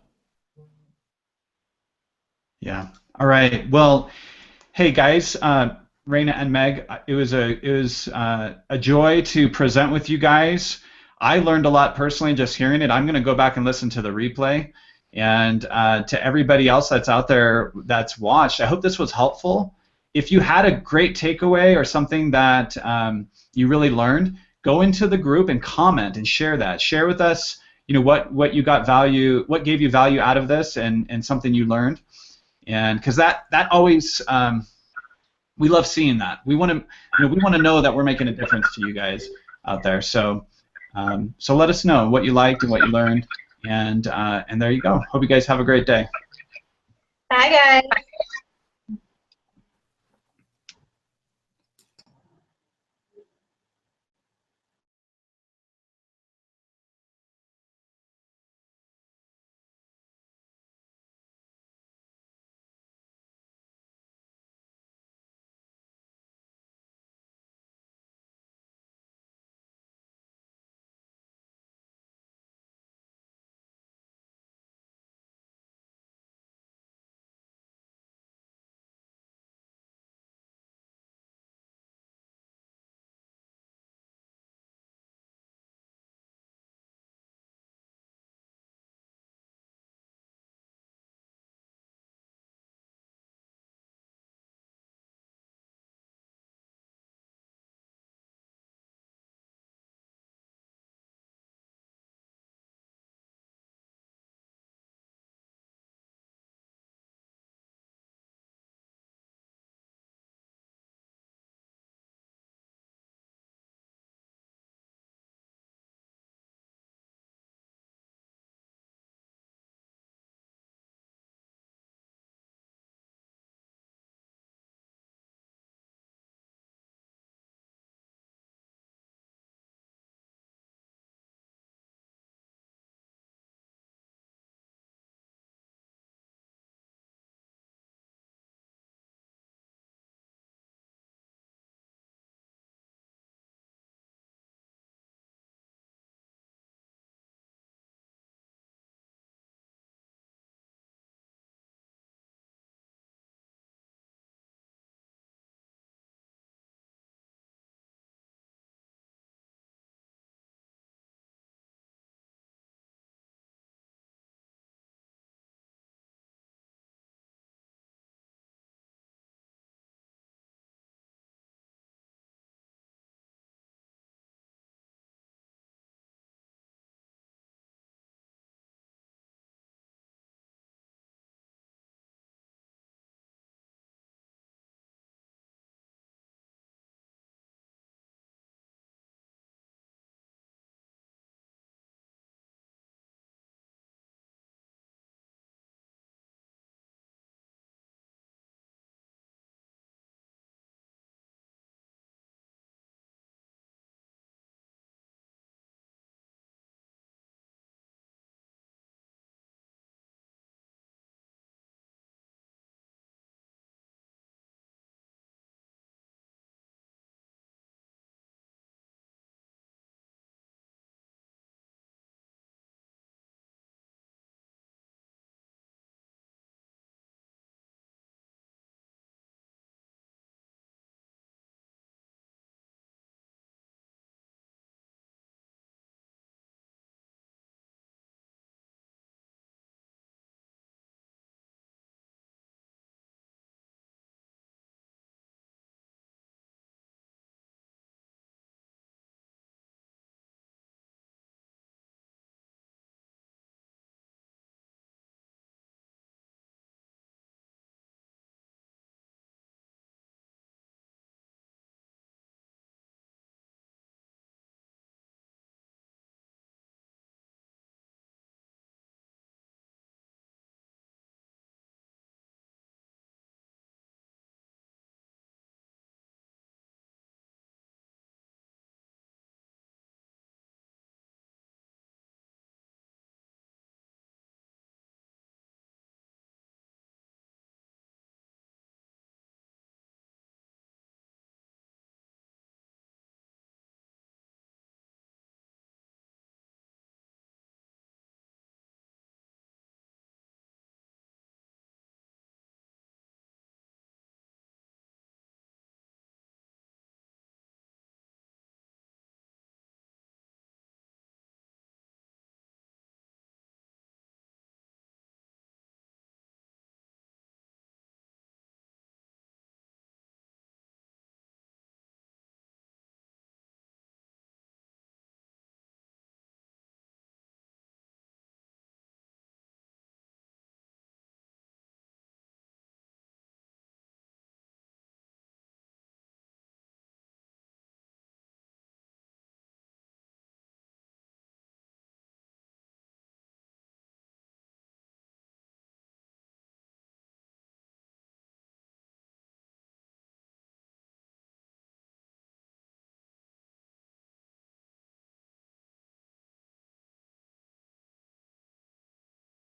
Yeah. All right. Well, hey guys. Raina and Meg, it was a joy to present with you guys. I learned a lot personally just hearing it. I'm going to go back and listen to the replay. And to everybody else that's out there that's watched, I hope this was helpful. If you had a great takeaway or something that you really learned, go into the group and comment and share that. Share with us, you know, what you got value, what gave you value out of this, and something you learned. And because that always we love seeing that. We want to know that we're making a difference to you guys out there. So so let us know what you liked and what you learned, and there you go. Hope you guys have a great day. Bye, guys.